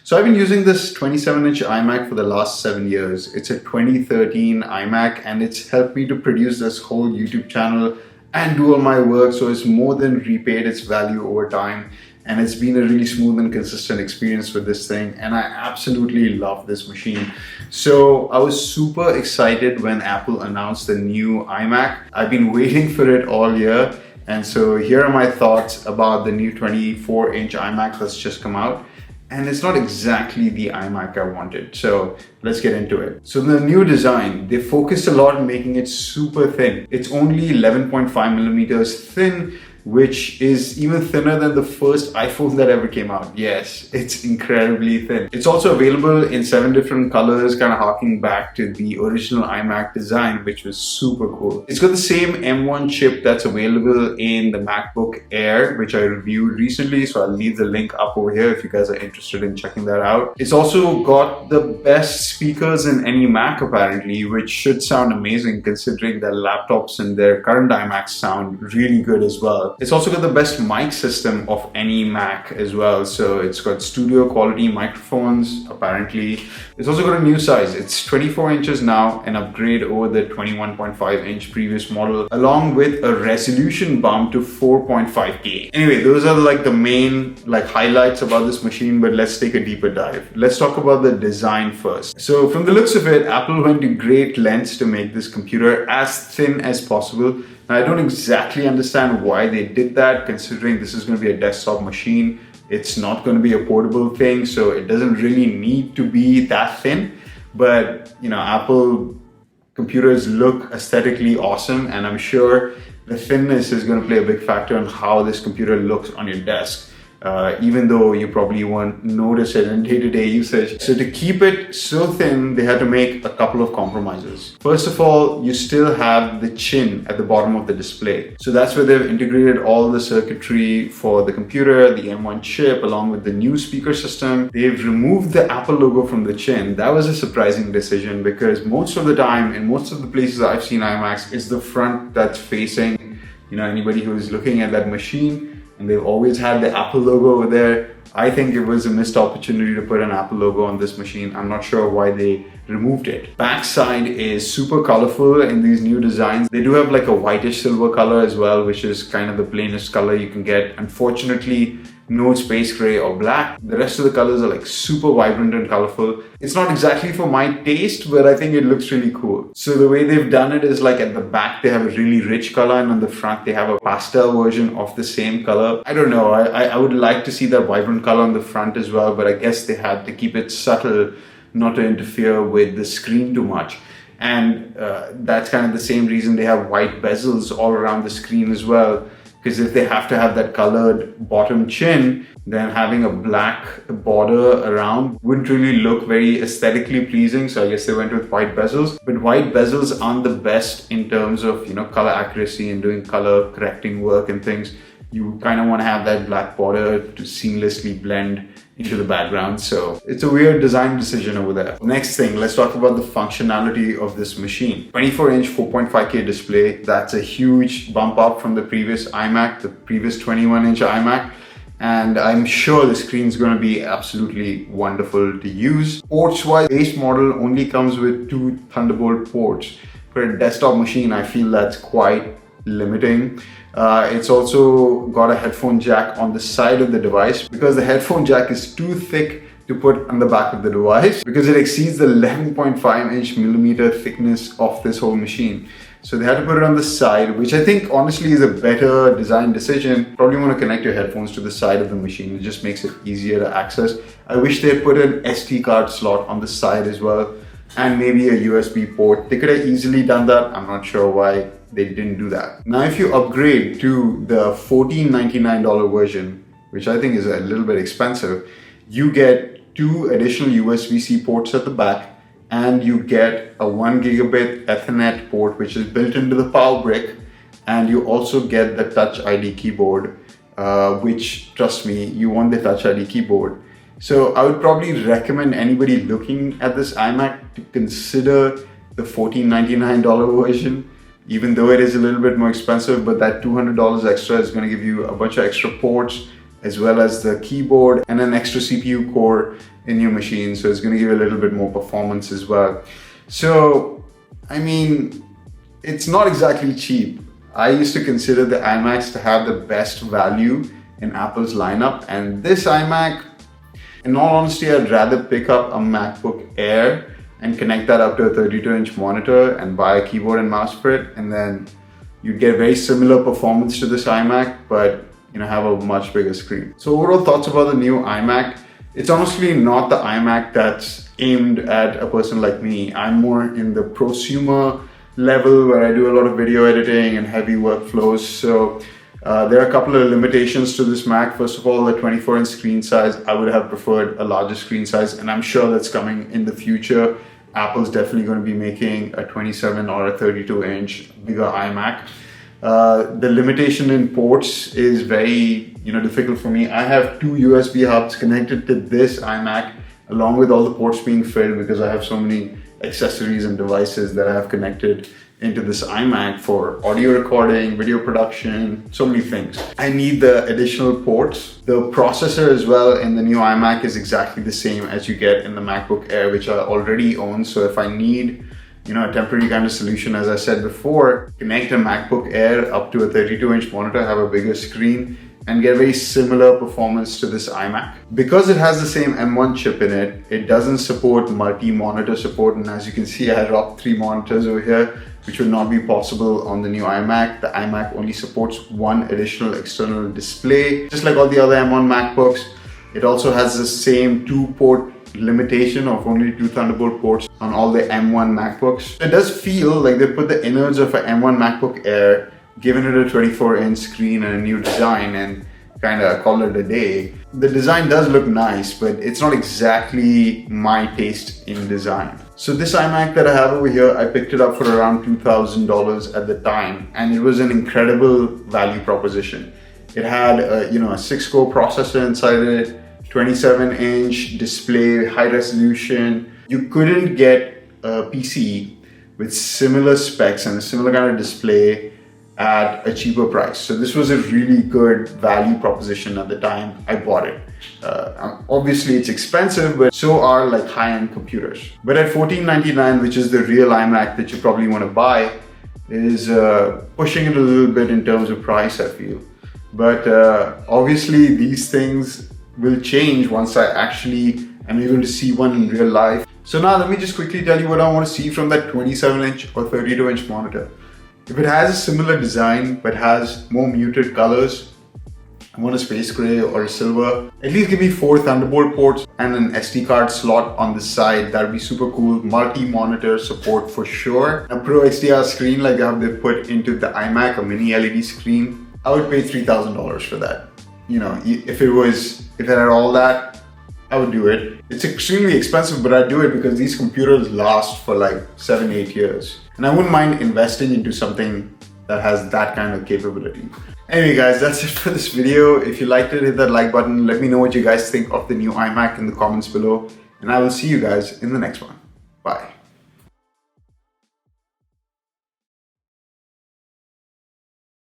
So I've been using this 27-inch iMac for the last 7 years. It's a 2013 iMac and it's helped me to produce this whole YouTube channel and do all my work, so it's more than repaid its value over time. And it's been a really smooth and consistent experience with this thing, and I absolutely love this machine. So I was super excited when Apple announced the new iMac. I've been waiting for it all year, and so here are my thoughts about the new 24-inch iMac that's just come out. And it's not exactly the iMac I wanted, so let's get into it. So the new design, they focused a lot on making it super thin. It's only 11.5 millimeters thin, which is even thinner than the first iPhone that ever came out. Yes, it's incredibly thin. It's also available in 7 different colors, kind of harking back to the original iMac design, which was super cool. It's got the same M1 chip that's available in the MacBook Air, which I reviewed recently, so I'll leave the link up over here if you guys are interested in checking that out. It's also got the best speakers in any Mac apparently, which should sound amazing considering that laptops and their current iMacs sound really good as well. It's also got the best mic system of any Mac as well. So it's got studio quality microphones, apparently. It's also got a new size. It's 24 inches now, an upgrade over the 21.5 inch previous model, along with a resolution bump to 4.5K. Anyway, those are like the main highlights about this machine, but let's take a deeper dive. Let's talk about the design first. So from the looks of it, Apple went to great lengths to make this computer as thin as possible. Now, I don't exactly understand why they did that, considering this is going to be a desktop machine. It's not going to be a portable thing, so it doesn't really need to be that thin. But, Apple computers look aesthetically awesome, and I'm sure the thinness is going to play a big factor on how this computer looks on your desk. Even though you probably won't notice it in day-to-day usage. So to keep it so thin, they had to make a couple of compromises. First of all, you still have the chin at the bottom of the display. So that's where they've integrated all the circuitry for the computer, the M1 chip, along with the new speaker system. They've removed the Apple logo from the chin. That was a surprising decision because most of the time, in most of the places I've seen iMacs, it's the front that's facing, anybody who is looking at that machine. And they've always had the Apple logo over there. I think it was a missed opportunity to put an Apple logo on this machine. I'm not sure why they removed it. Backside is super colorful in these new designs. They do have like a whitish silver color as well, which is kind of the plainest color you can get. Unfortunately, no space gray or black. The rest of the colors are like super vibrant and colorful. It's not exactly for my taste, but I think it looks really cool. So the way they've done it is like at the back, they have a really rich color, and on the front, they have a pastel version of the same color. I don't know. I would like to see that vibrant color on the front as well, but I guess they had to keep it subtle, not to interfere with the screen too much. And that's kind of the same reason they have white bezels all around the screen as well. Because if they have to have that colored bottom chin, then having a black border around wouldn't really look very aesthetically pleasing. So I guess they went with white bezels. But white bezels aren't the best in terms of, color accuracy and doing color correcting work and things. You kind of want to have that black border to seamlessly blend into the background. So it's a weird design decision over there. Next thing, let's talk about the functionality of this machine. 24-inch 4.5K display. That's a huge bump up from the previous iMac, the previous 21-inch iMac. And I'm sure the screen's going to be absolutely wonderful to use. Ports-wise, base model only comes with 2 Thunderbolt ports. For a desktop machine, I feel that's quite limiting. It's also got a headphone jack on the side of the device because the headphone jack is too thick to put on the back of the device because it exceeds the 11.5 millimeter thickness of this whole machine. So they had to put it on the side, which I think honestly is a better design decision. Probably want to connect your headphones to the side of the machine. It just makes it easier to access. I wish they had put an SD card slot on the side as well, and maybe a USB port. They could have easily done that. I'm not sure why they didn't do that. Now, if you upgrade to the $14.99 version, which I think is a little bit expensive, you get 2 additional USB-C ports at the back, and you get a 1 gigabit Ethernet port, which is built into the power brick, and you also get the Touch ID keyboard, which, trust me, you want the Touch ID keyboard. So I would probably recommend anybody looking at this iMac to consider the $14.99 version, even though it is a little bit more expensive, but that $200 extra is going to give you a bunch of extra ports, as well as the keyboard and an extra CPU core in your machine. So it's going to give you a little bit more performance as well. So, I mean, it's not exactly cheap. I used to consider the iMacs to have the best value in Apple's lineup, and this iMac, in all honesty, I'd rather pick up a MacBook Air and connect that up to a 32-inch monitor and buy a keyboard and mouse for it, and then you'd get very similar performance to this iMac, but have a much bigger screen. So overall thoughts about the new iMac? It's honestly not the iMac that's aimed at a person like me. I'm more in the prosumer level where I do a lot of video editing and heavy workflows. So there are a couple of limitations to this Mac. First of all, the 24-inch screen size. I would have preferred a larger screen size, and I'm sure that's coming in the future. Apple's definitely going to be making a 27 or a 32-inch bigger iMac. The limitation in ports is very difficult for me. I have two USB hubs connected to this iMac, along with all the ports being filled, because I have so many accessories and devices that I have connected into this iMac for audio recording, video production, so many things. I need the additional ports. The processor as well in the new iMac is exactly the same as you get in the MacBook Air, which I already own. So if I need a temporary kind of solution, as I said before, connect a MacBook Air up to a 32-inch monitor, have a bigger screen, and get very similar performance to this iMac. Because it has the same M1 chip in it, it doesn't support multi-monitor support, and as you can see, I dropped 3 monitors over here, which will not be possible on the new iMac. The iMac only supports one additional external display, just like all the other M1 MacBooks. It also has the same 2-port limitation of only 2 Thunderbolt ports on all the M1 MacBooks. It does feel like they put the innards of an M1 MacBook Air, given it a 24-inch screen and a new design, and kind of call it a day. The design does look nice, but it's not exactly my taste in design. So this iMac that I have over here, I picked it up for around $2,000 at the time, and it was an incredible value proposition. It had a 6-core processor inside it, 27-inch display, high resolution. You couldn't get a PC with similar specs and a similar kind of display at a cheaper price. So this was a really good value proposition at the time I bought it. Obviously it's expensive, but so are like high-end computers. But at $1,499, which is the real iMac that you probably want to buy, is pushing it a little bit in terms of price, I feel. But obviously these things will change once I actually am able to see one in real life. So now let me just quickly tell you what I want to see from that 27-inch or 32-inch monitor. If it has a similar design but has more muted colors, I want a space gray or a silver. At least give me 4 Thunderbolt ports and an SD card slot on the side. That would be super cool. Multi-monitor support for sure. A Pro XDR screen like how they put into the iMac, a mini LED screen. I would pay $3,000 for that. If it had all that, I would do it. It's extremely expensive, but I'd do it because these computers last for like 7-8 years. And I wouldn't mind investing into something that has that kind of capability. Anyway guys, that's it for this video. If you liked it, hit that like button. Let me know what you guys think of the new iMac in the comments below. And I will see you guys in the next one. Bye.